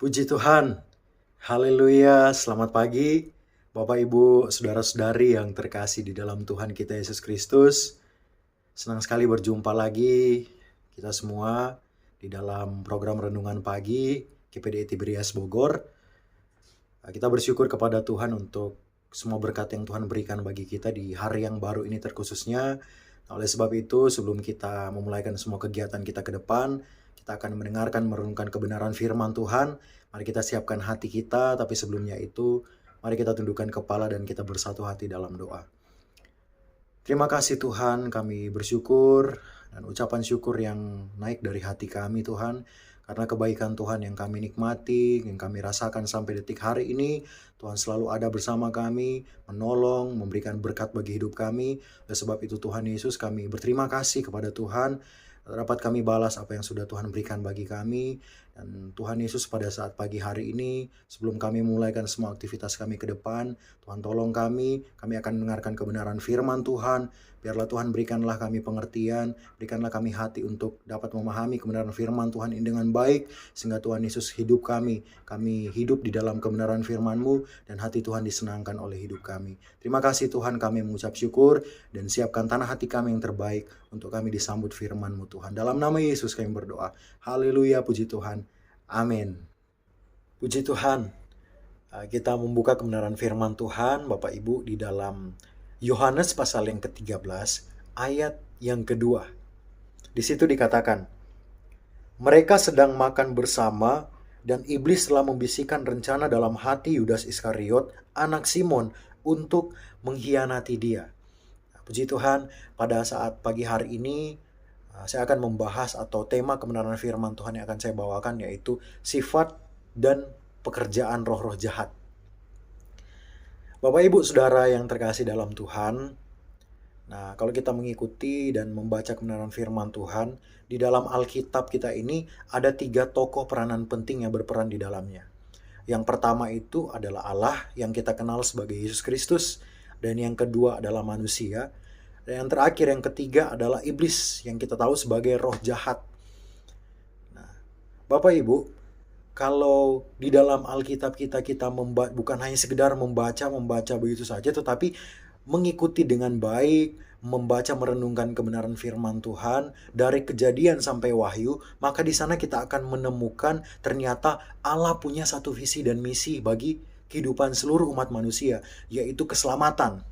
Puji Tuhan, haleluya, selamat pagi Bapak Ibu, Saudara-saudari yang terkasih di dalam Tuhan kita Yesus Kristus. Senang sekali berjumpa lagi kita semua di dalam program Renungan Pagi GPDI Tiberias Bogor. Kita bersyukur kepada Tuhan untuk semua berkat yang Tuhan berikan bagi kita di hari yang baru ini terkhususnya. Oleh sebab itu, sebelum kita memulaikan semua kegiatan kita ke depan, kita akan mendengarkan, merenungkan kebenaran firman Tuhan. Mari kita siapkan hati kita, tapi sebelumnya itu, mari kita tundukkan kepala dan kita bersatu hati dalam doa. Terima kasih Tuhan, kami bersyukur dan ucapan syukur yang naik dari hati kami Tuhan. Karena kebaikan Tuhan yang kami nikmati, yang kami rasakan sampai detik hari ini, Tuhan selalu ada bersama kami, menolong, memberikan berkat bagi hidup kami. Oleh sebab itu Tuhan Yesus, kami berterima kasih kepada Tuhan, dapat kami balas apa yang sudah Tuhan berikan bagi kami. Dan Tuhan Yesus pada saat pagi hari ini, sebelum kami memulaikan semua aktivitas kami ke depan, Tuhan tolong kami akan mendengarkan kebenaran firman Tuhan. Biarlah Tuhan berikanlah kami pengertian, berikanlah kami hati untuk dapat memahami kebenaran firman Tuhan ini dengan baik, sehingga Tuhan Yesus hidup kami hidup di dalam kebenaran firman-Mu, dan hati Tuhan disenangkan oleh hidup kami. Terima kasih Tuhan, kami mengucap syukur, dan siapkan tanah hati kami yang terbaik untuk kami disambut firman-Mu Tuhan. Dalam nama Yesus kami berdoa. Haleluya, puji Tuhan. Amin. Puji Tuhan. Kita membuka kebenaran firman Tuhan, Bapak Ibu, di dalam Yohanes pasal yang ke-13, ayat yang kedua. Di situ dikatakan, mereka sedang makan bersama dan iblis telah membisikkan rencana dalam hati Yudas Iskariot, anak Simon, untuk mengkhianati dia. Puji Tuhan, pada saat pagi hari ini, saya akan membahas atau tema kebenaran firman Tuhan yang akan saya bawakan, yaitu sifat dan pekerjaan roh-roh jahat. Bapak Ibu Saudara yang terkasih dalam Tuhan, nah kalau kita mengikuti dan membaca kebenaran firman Tuhan, di dalam Alkitab kita ini ada 3 tokoh peranan penting yang berperan di dalamnya. Yang pertama itu adalah Allah yang kita kenal sebagai Yesus Kristus, dan yang kedua adalah manusia, dan yang terakhir, yang ketiga adalah iblis yang kita tahu sebagai roh jahat. Nah, Bapak Ibu, kalau di dalam Alkitab kita bukan hanya sekedar membaca begitu saja, tetapi mengikuti dengan baik, membaca merenungkan kebenaran firman Tuhan dari Kejadian sampai Wahyu, maka di sana kita akan menemukan ternyata Allah punya satu visi dan misi bagi kehidupan seluruh umat manusia, yaitu keselamatan.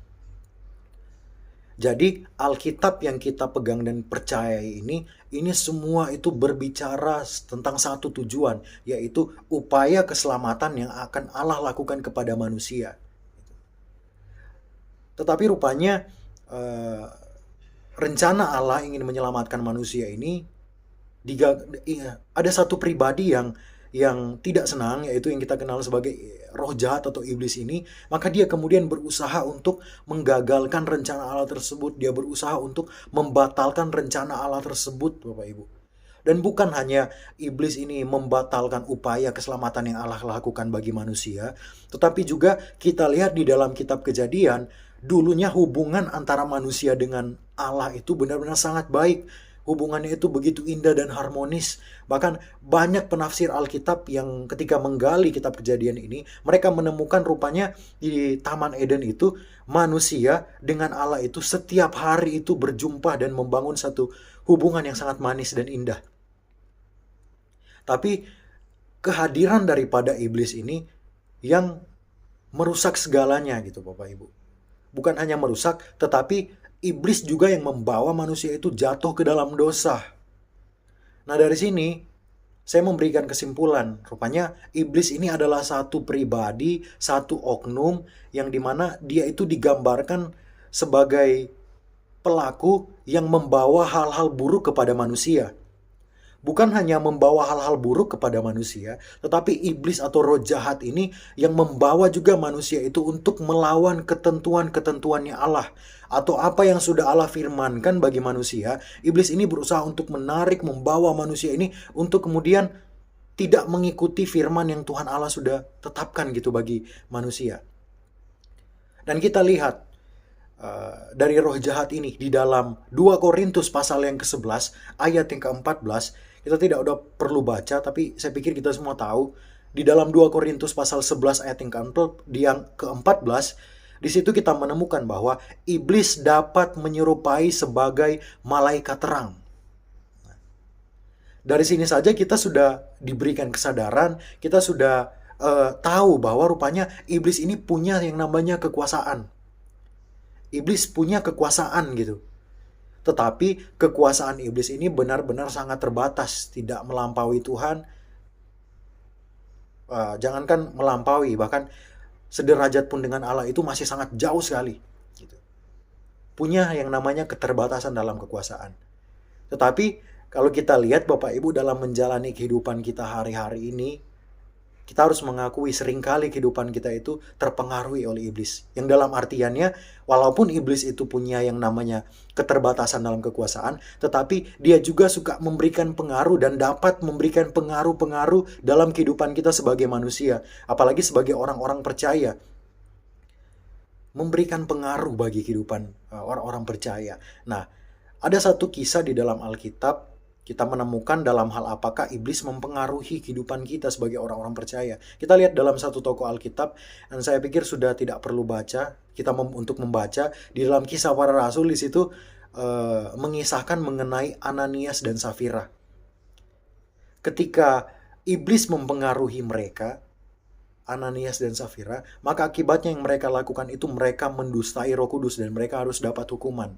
Jadi Alkitab yang kita pegang dan percayai ini semua itu berbicara tentang satu tujuan, yaitu upaya keselamatan yang akan Allah lakukan kepada manusia. Tetapi rupanya rencana Allah ingin menyelamatkan manusia ini, ada satu pribadi yang tidak senang, yaitu yang kita kenal sebagai roh jahat atau iblis ini. Maka dia kemudian berusaha untuk menggagalkan rencana Allah tersebut. Dia berusaha untuk membatalkan rencana Allah tersebut, Bapak Ibu. Dan bukan hanya iblis ini membatalkan upaya keselamatan yang Allah lakukan bagi manusia, tetapi juga kita lihat di dalam kitab Kejadian, dulunya hubungan antara manusia dengan Allah itu benar-benar sangat baik. Hubungannya itu begitu indah dan harmonis. Bahkan banyak penafsir Alkitab yang ketika menggali kitab Kejadian ini, mereka menemukan rupanya di Taman Eden itu manusia dengan Allah itu setiap hari itu berjumpa dan membangun satu hubungan yang sangat manis dan indah. Tapi kehadiran daripada iblis ini yang merusak segalanya gitu Bapak Ibu. Bukan hanya merusak, tetapi iblis juga yang membawa manusia itu jatuh ke dalam dosa. Nah dari sini saya memberikan kesimpulan, rupanya iblis ini adalah satu pribadi, satu oknum yang dimana dia itu digambarkan sebagai pelaku yang membawa hal-hal buruk kepada manusia. Bukan hanya membawa hal-hal buruk kepada manusia, tetapi iblis atau roh jahat ini yang membawa juga manusia itu untuk melawan ketentuan-ketentuannya Allah. Atau apa yang sudah Allah firmankan bagi manusia, iblis ini berusaha untuk menarik, membawa manusia ini untuk kemudian tidak mengikuti firman yang Tuhan Allah sudah tetapkan gitu bagi manusia. Dan kita lihat dari roh jahat ini di dalam 2 Korintus pasal yang ke-11 ayat yang ke-14. Kita tidak udah perlu baca, tapi saya pikir kita semua tahu Di dalam 2 Korintus pasal 11 ayat yang ke-14, di situ kita menemukan bahwa iblis dapat menyerupai sebagai malaikat terang. Dari sini saja kita sudah diberikan kesadaran, kita sudah tahu bahwa rupanya iblis ini punya yang namanya kekuasaan. Iblis punya kekuasaan gitu. Tetapi kekuasaan iblis ini benar-benar sangat terbatas, tidak melampaui Tuhan. Jangankan melampaui, bahkan sederajat pun dengan Allah itu masih sangat jauh sekali. Gitu. Punya yang namanya keterbatasan dalam kekuasaan. Tetapi kalau kita lihat Bapak Ibu dalam menjalani kehidupan kita hari-hari ini, kita harus mengakui seringkali kehidupan kita itu terpengaruhi oleh iblis. Yang dalam artiannya, walaupun iblis itu punya yang namanya keterbatasan dalam kekuasaan, tetapi dia juga suka memberikan pengaruh dan dapat memberikan pengaruh-pengaruh dalam kehidupan kita sebagai manusia. Apalagi sebagai orang-orang percaya. Memberikan pengaruh bagi kehidupan orang-orang percaya. Nah, ada satu kisah di dalam Alkitab, kita menemukan dalam hal apakah iblis mempengaruhi kehidupan kita sebagai orang-orang percaya. Kita lihat dalam satu toko Alkitab, dan saya pikir sudah tidak perlu baca, untuk membaca. Di dalam Kisah Para Rasul di situ mengisahkan mengenai Ananias dan Safira. Ketika iblis mempengaruhi mereka, Ananias dan Safira, maka akibatnya yang mereka lakukan itu mereka mendustai Roh Kudus dan mereka harus dapat hukuman.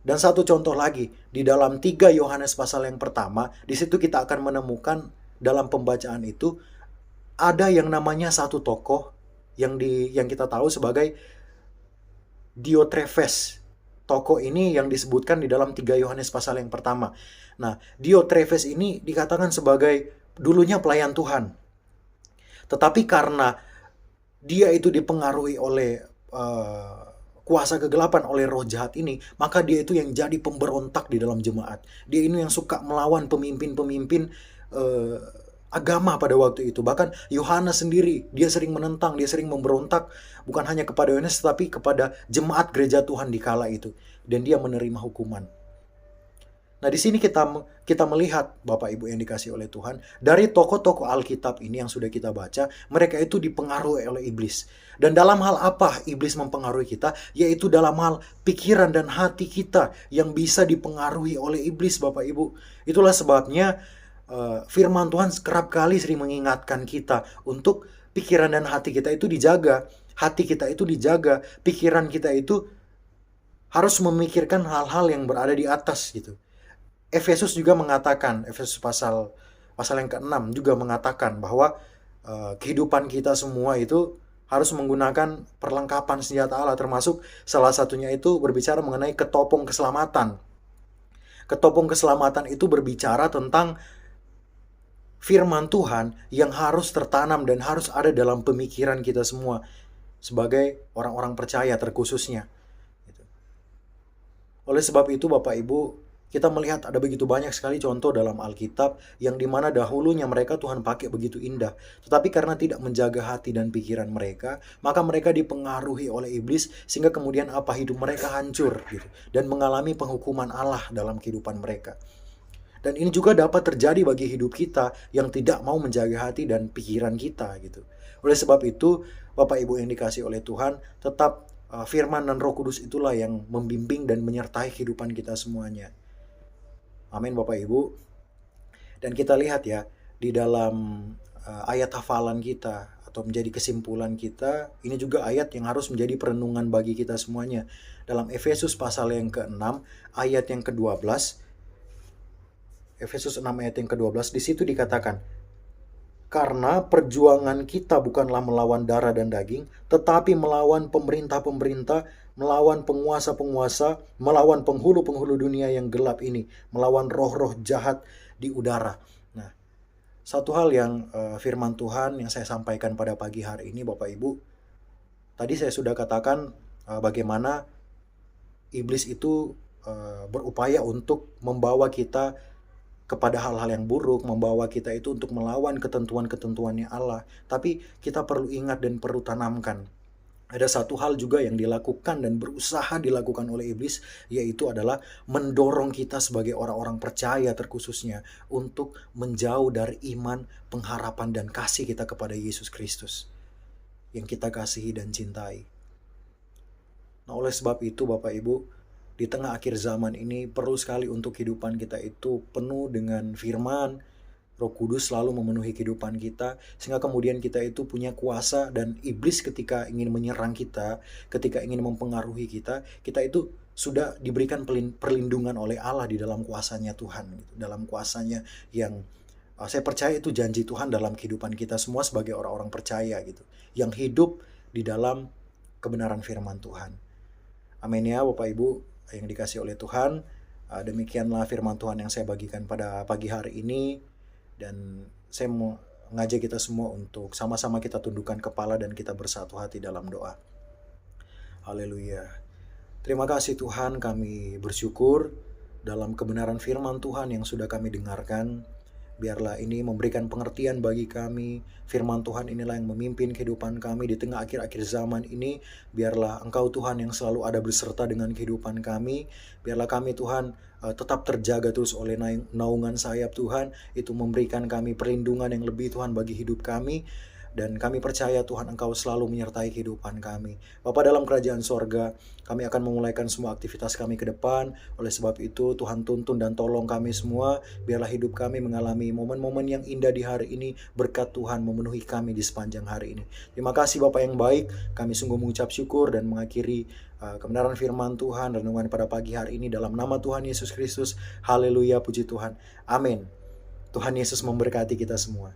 Dan satu contoh lagi, di dalam 3 Yohanes pasal yang pertama, di situ kita akan menemukan dalam pembacaan itu, ada yang namanya satu tokoh yang kita tahu sebagai Diotrefes. Tokoh ini yang disebutkan di dalam 3 Yohanes pasal yang pertama. Nah, Diotrefes ini dikatakan sebagai dulunya pelayan Tuhan. Tetapi karena dia itu dipengaruhi oleh kuasa kegelapan, oleh roh jahat ini, maka dia itu yang jadi pemberontak di dalam jemaat. Dia ini yang suka melawan pemimpin-pemimpin agama pada waktu itu. Bahkan Yohanes sendiri, dia sering menentang, dia sering memberontak, bukan hanya kepada Yohanes, tetapi kepada jemaat gereja Tuhan di kala itu. Dan dia menerima hukuman. Nah, di sini kita melihat, Bapak Ibu yang dikasih oleh Tuhan, dari tokoh-tokoh Alkitab ini yang sudah kita baca, mereka itu dipengaruhi oleh iblis. Dan dalam hal apa iblis mempengaruhi kita? Yaitu dalam hal pikiran dan hati kita yang bisa dipengaruhi oleh iblis, Bapak Ibu. Itulah sebabnya firman Tuhan kerap kali sering mengingatkan kita untuk pikiran dan hati kita itu dijaga. Hati kita itu dijaga, pikiran kita itu harus memikirkan hal-hal yang berada di atas gitu. Efesus juga mengatakan, Efesus pasal yang ke-6 juga mengatakan bahwa kehidupan kita semua itu harus menggunakan perlengkapan senjata Allah, termasuk salah satunya itu berbicara mengenai ketopong keselamatan. Ketopong keselamatan itu berbicara tentang firman Tuhan yang harus tertanam dan harus ada dalam pemikiran kita semua sebagai orang-orang percaya terkhususnya. Oleh sebab itu Bapak Ibu, kita melihat ada begitu banyak sekali contoh dalam Alkitab yang dimana dahulunya mereka Tuhan pakai begitu indah. Tetapi karena tidak menjaga hati dan pikiran mereka, maka mereka dipengaruhi oleh iblis sehingga kemudian hidup mereka hancur gitu, dan mengalami penghukuman Allah dalam kehidupan mereka. Dan ini juga dapat terjadi bagi hidup kita yang tidak mau menjaga hati dan pikiran kita gitu. Oleh sebab itu, Bapak Ibu yang dikasih oleh Tuhan, tetap firman dan Roh Kudus itulah yang membimbing dan menyertai kehidupan kita semuanya. Amin Bapak Ibu. Dan kita lihat ya, di dalam ayat hafalan kita atau menjadi kesimpulan kita, ini juga ayat yang harus menjadi perenungan bagi kita semuanya. Dalam Efesus pasal yang ke-6, ayat yang ke-12, Efesus 6 ayat yang ke-12, di situ dikatakan, karena perjuangan kita bukanlah melawan darah dan daging, tetapi melawan pemerintah-pemerintah, melawan penguasa-penguasa, melawan penghulu-penghulu dunia yang gelap ini, melawan roh-roh jahat di udara. Nah, satu hal yang firman Tuhan yang saya sampaikan pada pagi hari ini Bapak Ibu, tadi saya sudah katakan bagaimana iblis itu berupaya untuk membawa kita kepada hal-hal yang buruk, membawa kita itu untuk melawan ketentuan-ketentuannya Allah. Tapi kita perlu ingat dan perlu tanamkan Ada satu hal juga yang dilakukan dan berusaha dilakukan oleh iblis, yaitu adalah mendorong kita sebagai orang-orang percaya terkhususnya untuk menjauh dari iman, pengharapan, dan kasih kita kepada Yesus Kristus yang kita kasihi dan cintai. Nah, oleh sebab itu Bapak Ibu, di tengah akhir zaman ini perlu sekali untuk kehidupan kita itu penuh dengan firman. Roh Kudus selalu memenuhi kehidupan kita, sehingga kemudian kita itu punya kuasa, dan iblis ketika ingin menyerang kita, ketika ingin mempengaruhi kita, kita itu sudah diberikan perlindungan oleh Allah di dalam kuasanya Tuhan, dalam kuasanya yang saya percaya itu janji Tuhan dalam kehidupan kita semua sebagai orang-orang percaya gitu, yang hidup di dalam kebenaran firman Tuhan. Amin ya Bapak Ibu yang dikasih oleh Tuhan. Demikianlah firman Tuhan yang saya bagikan pada pagi hari ini. Dan saya mau ngajak kita semua untuk sama-sama kita tundukkan kepala dan kita bersatu hati dalam doa. Haleluya. Terima kasih Tuhan, kami bersyukur dalam kebenaran firman Tuhan yang sudah kami dengarkan. Biarlah ini memberikan pengertian bagi kami. Firman Tuhan inilah yang memimpin kehidupan kami di tengah akhir-akhir zaman ini. Biarlah Engkau Tuhan yang selalu ada beserta dengan kehidupan kami. Biarlah kami Tuhan tetap terjaga terus oleh naungan sayap Tuhan. Itu memberikan kami perlindungan yang lebih Tuhan bagi hidup kami. Dan kami percaya Tuhan Engkau selalu menyertai kehidupan kami. Bapa dalam kerajaan sorga, kami akan memulaikan semua aktivitas kami ke depan. Oleh sebab itu Tuhan tuntun dan tolong kami semua. Biarlah hidup kami mengalami momen-momen yang indah di hari ini. Berkat Tuhan memenuhi kami di sepanjang hari ini. Terima kasih Bapak yang baik. Kami sungguh mengucap syukur dan mengakhiri kebenaran firman Tuhan renungan pada pagi hari ini dalam nama Tuhan Yesus Kristus. Haleluya, puji Tuhan. Amin. Tuhan Yesus memberkati kita semua.